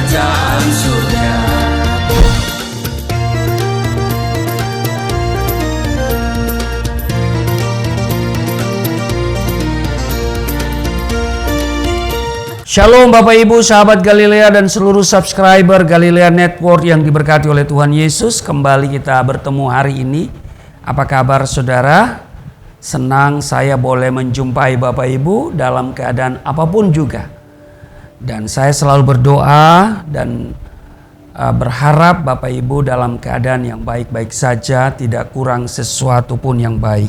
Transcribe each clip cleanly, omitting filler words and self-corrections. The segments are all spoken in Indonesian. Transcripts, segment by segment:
kerajaan surga. Shalom Bapak Ibu, sahabat Galilea dan seluruh subscriber Galilea Network yang diberkati oleh Tuhan Yesus. Kembali kita bertemu hari ini. Apa kabar saudara? Senang saya boleh menjumpai Bapak Ibu dalam keadaan apapun juga. Dan saya selalu berdoa dan berharap Bapak Ibu dalam keadaan yang baik-baik saja, tidak kurang sesuatu pun yang baik.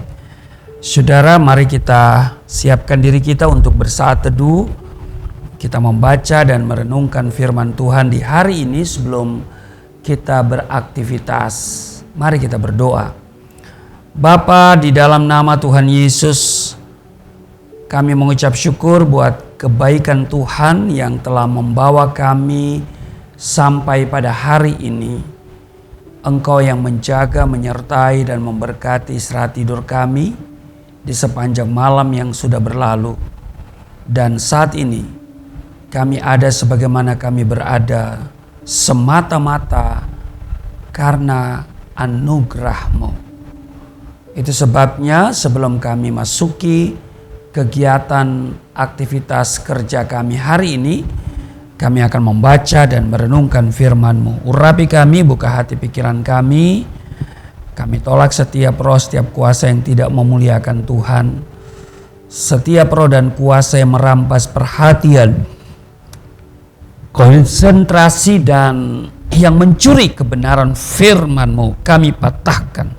Saudara, mari kita siapkan diri kita untuk bersaat teduh. Kita membaca dan merenungkan firman Tuhan di hari ini sebelum kita beraktivitas. Mari kita berdoa. Bapa, di dalam nama Tuhan Yesus, kami mengucap syukur buat kebaikan Tuhan yang telah membawa kami sampai pada hari ini. Engkau yang menjaga, menyertai dan memberkati istirahat tidur kami di sepanjang malam yang sudah berlalu. Dan saat ini kami ada sebagaimana kami berada semata-mata karena anugerah-Mu. Itu sebabnya sebelum kami masuki kegiatan aktivitas kerja kami hari ini, kami akan membaca dan merenungkan firman-Mu. Urapi kami, buka hati pikiran kami. Kami tolak setiap roh, setiap kuasa yang tidak memuliakan Tuhan. Setiap roh dan kuasa yang merampas perhatian, konsentrasi dan yang mencuri kebenaran firman-Mu, kami patahkan,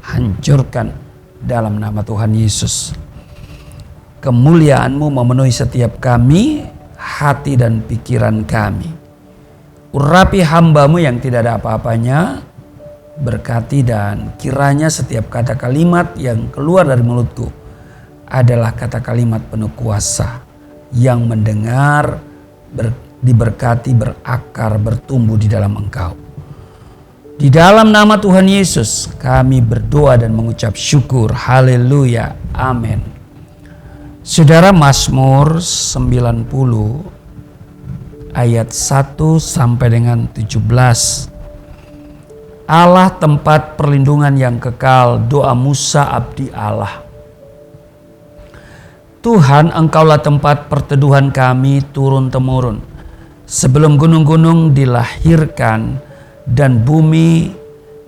hancurkan dalam nama Tuhan Yesus. Kemuliaan-Mu memenuhi setiap kami, hati dan pikiran kami. Urapi hamba-Mu yang tidak ada apa-apanya, berkati dan kiranya setiap kata kalimat yang keluar dari mulutku adalah kata kalimat penuh kuasa yang mendengar diberkati, berakar, bertumbuh di dalam Engkau. Di dalam nama Tuhan Yesus kami berdoa dan mengucap syukur. Haleluya. Amin. Saudara, Mazmur 90 ayat 1 sampai dengan 17. Allah tempat perlindungan yang kekal, doa Musa abdi Allah. Tuhan, Engkaulah tempat perteduhan kami turun-temurun. Sebelum gunung-gunung dilahirkan dan bumi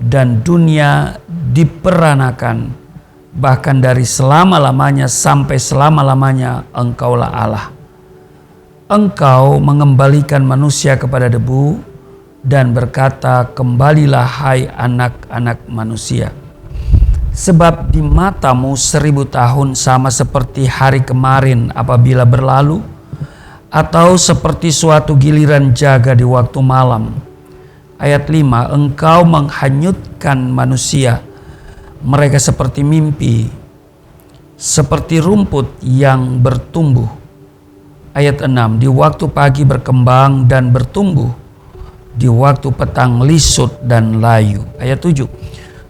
dan dunia diperanakan, bahkan dari selama-lamanya sampai selama-lamanya Engkaulah Allah. Engkau mengembalikan manusia kepada debu dan berkata, kembalilah hai anak-anak manusia. Sebab di mata-Mu 1000 tahun sama seperti hari kemarin apabila berlalu, atau seperti suatu giliran jaga di waktu malam. Ayat 5, Engkau menghanyutkan manusia, mereka seperti mimpi, seperti rumput yang bertumbuh. Ayat 6, di waktu pagi berkembang dan bertumbuh, di waktu petang lisut dan layu. Ayat 7,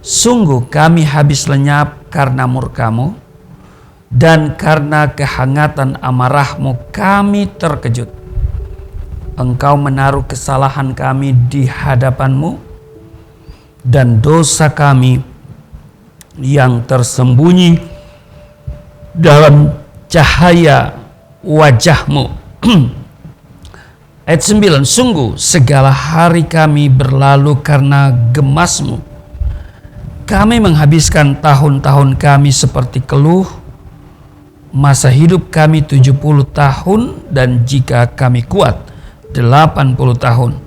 sungguh kami habis lenyap karena murka-Mu, dan karena kehangatan amarah-Mu kami terkejut. Engkau menaruh kesalahan kami di hadapan-Mu dan dosa kami yang tersembunyi dalam cahaya wajah-Mu. Ayat 9, sungguh segala hari kami berlalu karena gemas-Mu. Kami menghabiskan tahun-tahun kami seperti keluh. Masa hidup kami 70 tahun dan jika kami kuat 80 tahun.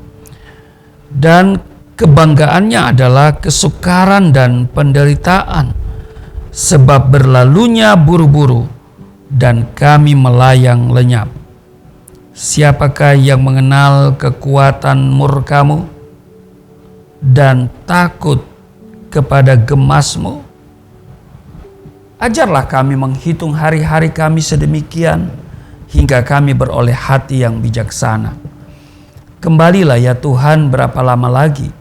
Dan kebanggaannya adalah kesukaran dan penderitaan, sebab berlalunya buru-buru dan kami melayang lenyap. Siapakah yang mengenal kekuatan murka-Mu dan takut kepada gemas-Mu? Ajarlah kami menghitung hari-hari kami sedemikian, hingga kami beroleh hati yang bijaksana. Kembalilah ya Tuhan, berapa lama lagi,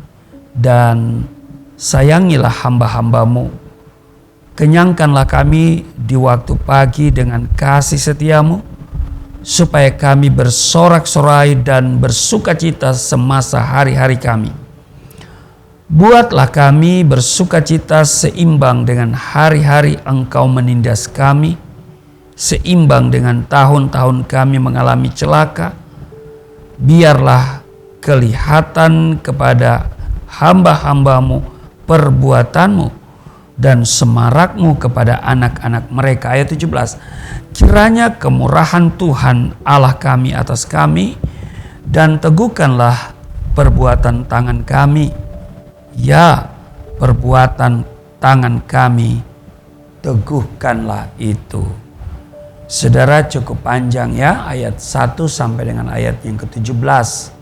dan sayangilah hamba-hamba-Mu. Kenyangkanlah kami di waktu pagi dengan kasih setia-Mu, supaya kami bersorak-sorai dan bersukacita semasa hari-hari kami. Buatlah kami bersukacita seimbang dengan hari-hari Engkau menindas kami, seimbang dengan tahun-tahun kami mengalami celaka. Biarlah kelihatan kepada hamba-hambamu perbuatanmu dan semarakmu kepada anak-anak mereka. Ayat 17. Kiranya kemurahan Tuhan Allah kami atas kami, dan teguhkanlah perbuatan tangan kami. Ya, perbuatan tangan kami, teguhkanlah itu. Saudara, cukup panjang ya, ayat 1 sampai dengan ayat yang ke-17.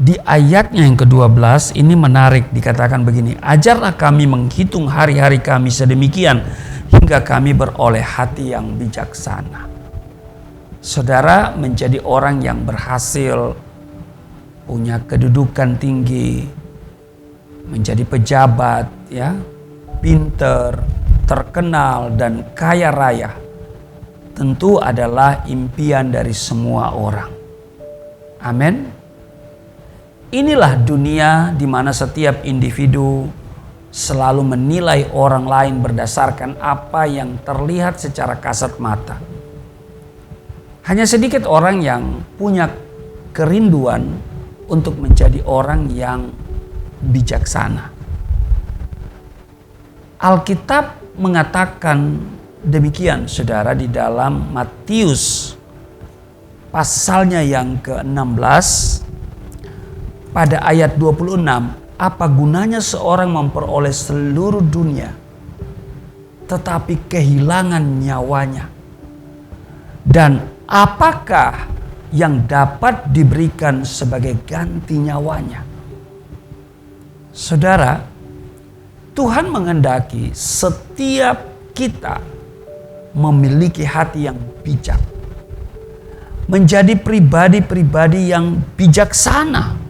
Di ayatnya yang ke-12 ini menarik, dikatakan begini, ajarlah kami menghitung hari-hari kami sedemikian, hingga kami beroleh hati yang bijaksana. Saudara, menjadi orang yang berhasil, punya kedudukan tinggi, menjadi pejabat, ya, pinter, terkenal, dan kaya raya, tentu adalah impian dari semua orang. Amin. Inilah dunia di mana setiap individu selalu menilai orang lain berdasarkan apa yang terlihat secara kasat mata. Hanya sedikit orang yang punya kerinduan untuk menjadi orang yang bijaksana. Alkitab mengatakan demikian, saudara, di dalam Matius pasalnya yang ke-16 pada ayat 26. Apa gunanya seorang memperoleh seluruh dunia tetapi kehilangan nyawanya? Dan apakah yang dapat diberikan sebagai ganti nyawanya? Saudara, Tuhan menghendaki setiap kita memiliki hati yang bijak, menjadi pribadi-pribadi yang bijaksana.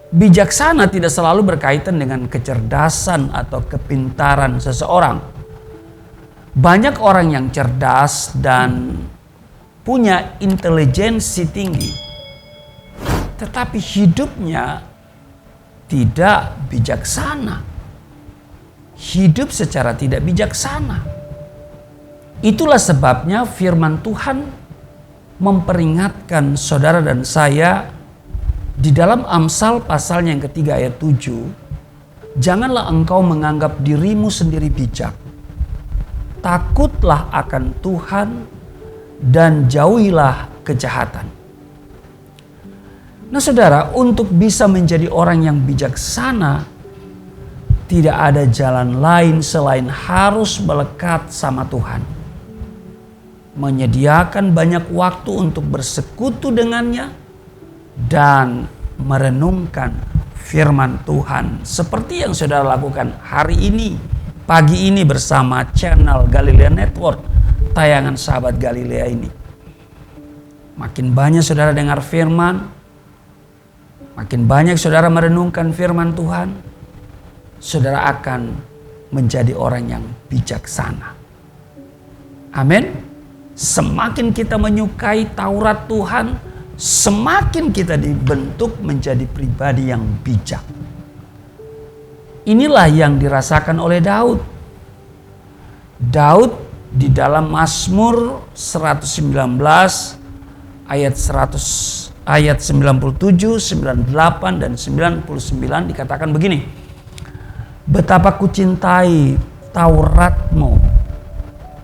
Bijaksana tidak selalu berkaitan dengan kecerdasan atau kepintaran seseorang. Banyak orang yang cerdas dan punya intelijensi tinggi, tetapi hidupnya tidak bijaksana. Hidup secara tidak bijaksana. Itulah sebabnya firman Tuhan memperingatkan saudara dan saya di dalam Amsal pasalnya yang ketiga ayat 7. Janganlah engkau menganggap dirimu sendiri bijak. Takutlah akan Tuhan dan jauhilah kejahatan. Nah saudara, untuk bisa menjadi orang yang bijaksana, tidak ada jalan lain selain harus melekat sama Tuhan. Menyediakan banyak waktu untuk bersekutu dengannya dan merenungkan firman Tuhan. Seperti yang saudara lakukan hari ini, pagi ini bersama channel Galilea Network, tayangan Sahabat Galilea ini. Makin banyak saudara dengar firman, makin banyak saudara merenungkan firman Tuhan, saudara akan menjadi orang yang bijaksana. Amin. Semakin kita menyukai Taurat Tuhan, semakin kita dibentuk menjadi pribadi yang bijak. Inilah yang dirasakan oleh Daud. Daud di dalam Mazmur 119 ayat 97, 98 dan 99 dikatakan begini. Betapa kucintai Tauratmu,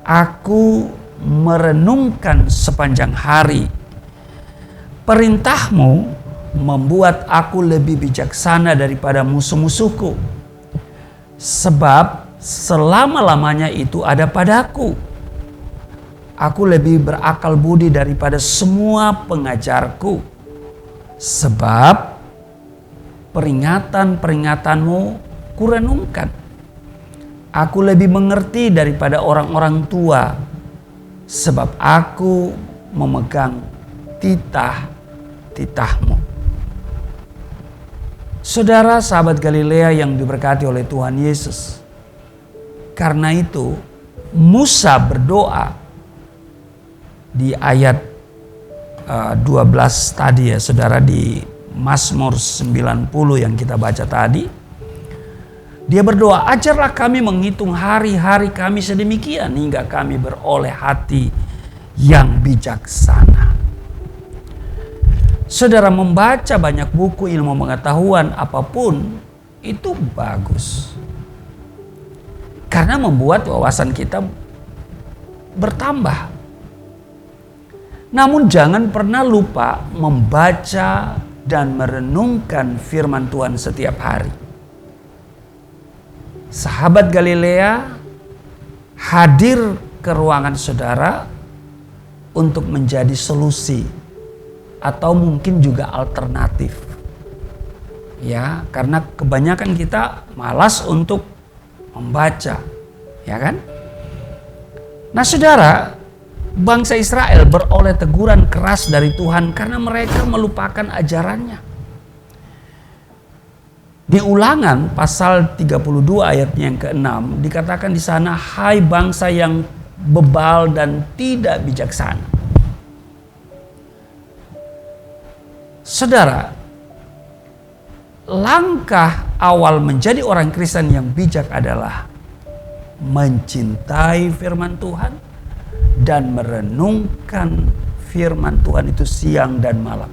aku merenungkan sepanjang hari. Perintahmu membuat aku lebih bijaksana daripada musuh-musuhku. Sebab selama-lamanya itu ada padaku. Aku lebih berakal budi daripada semua pengajarku. Sebab peringatan-peringatanmu kurenungkan. Aku lebih mengerti daripada orang-orang tua. Sebab aku memegang titah-titahmu. Saudara sahabat Galilea yang diberkati oleh Tuhan Yesus. Karena itu Musa berdoa di ayat 12 tadi ya saudara, di Mazmur 90 yang kita baca tadi. Dia berdoa, ajarlah kami menghitung hari-hari kami sedemikian hingga kami beroleh hati yang bijaksana. Saudara, membaca banyak buku ilmu pengetahuan apapun itu bagus. Karena membuat wawasan kita bertambah. Namun jangan pernah lupa membaca dan merenungkan firman Tuhan setiap hari. Sahabat Galilea hadir ke ruangan saudara untuk menjadi solusi atau mungkin juga alternatif. Ya, karena kebanyakan kita malas untuk membaca, ya kan? Nah, saudara, bangsa Israel beroleh teguran keras dari Tuhan karena mereka melupakan ajarannya. Di Ulangan pasal 32 ayatnya yang ke-6 dikatakan di sana, hai bangsa yang bebal dan tidak bijaksana. Saudara, langkah awal menjadi orang Kristen yang bijak adalah mencintai firman Tuhan dan merenungkan firman Tuhan itu siang dan malam.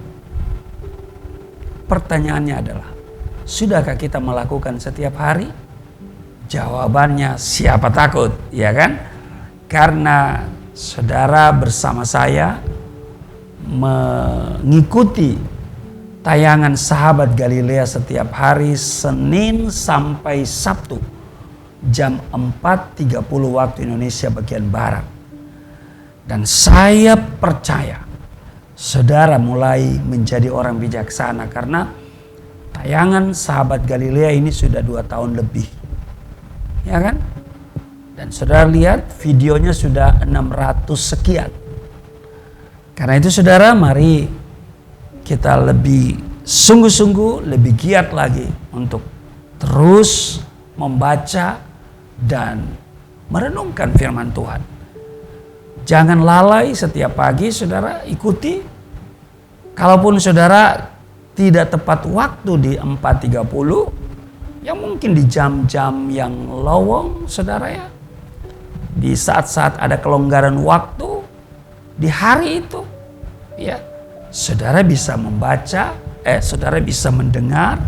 Pertanyaannya adalah, sudahkah kita melakukan setiap hari? Jawabannya siapa takut, ya kan? Karena saudara bersama saya mengikuti tayangan Sahabat Galilea setiap hari Senin sampai Sabtu jam 4.30 waktu Indonesia bagian Barat. Dan saya percaya saudara mulai menjadi orang bijaksana karena tayangan Sahabat Galilea ini sudah 2 tahun lebih. Ya kan? Dan saudara lihat videonya sudah 600 sekian. Karena itu saudara, mari kita lebih sungguh-sungguh, lebih giat lagi untuk terus membaca dan merenungkan firman Tuhan. Jangan lalai setiap pagi saudara ikuti. Kalaupun saudara tidak tepat waktu di 4.30, ya mungkin di jam-jam yang lowong saudara ya. Di saat-saat ada kelonggaran waktu di hari itu, ya saudara bisa membaca, saudara bisa mendengar,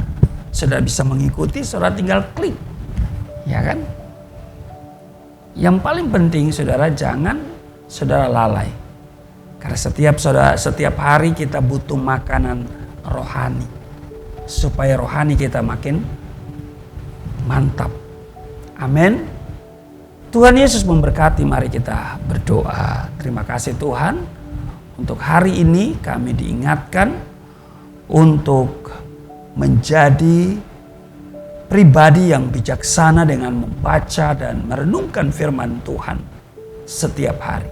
saudara bisa mengikuti, saudara tinggal klik, ya kan? Yang paling penting saudara jangan saudara lalai, karena setiap hari kita butuh makanan rohani supaya rohani kita makin mantap. Amin. Tuhan Yesus memberkati. Mari kita berdoa. Terima kasih Tuhan, untuk hari ini kami diingatkan untuk menjadi pribadi yang bijaksana dengan membaca dan merenungkan firman Tuhan setiap hari.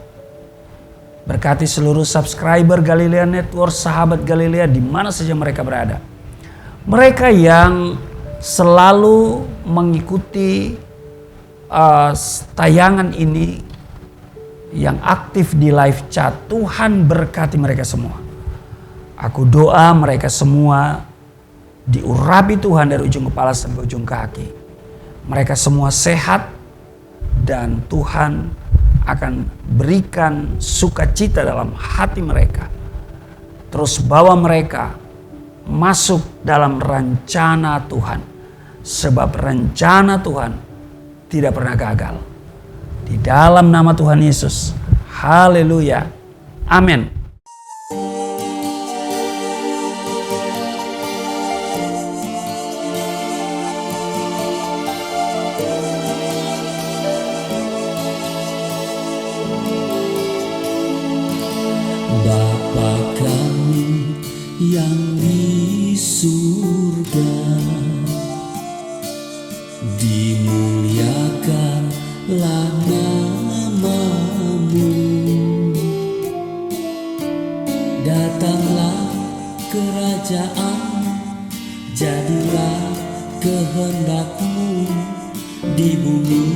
Berkati seluruh subscriber Galilea Network, Sahabat Galilea di mana saja mereka berada. Mereka yang selalu mengikuti tayangan ini, yang aktif di live chat, Tuhan berkati mereka semua. Aku doa mereka semua diurapi Tuhan dari ujung kepala sampai ujung kaki. Mereka semua sehat dan Tuhan akan berikan sukacita dalam hati mereka. Terus bawa mereka masuk dalam rencana Tuhan. Sebab rencana Tuhan tidak pernah gagal. Di dalam nama Tuhan Yesus. Haleluya. Amin. Bapa kami yang di surga, dimuliakanlah namamu, datanglah kerajaan, jadilah kehendakmu di bumi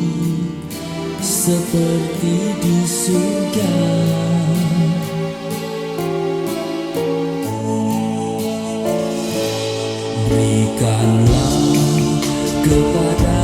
seperti di surga. kepada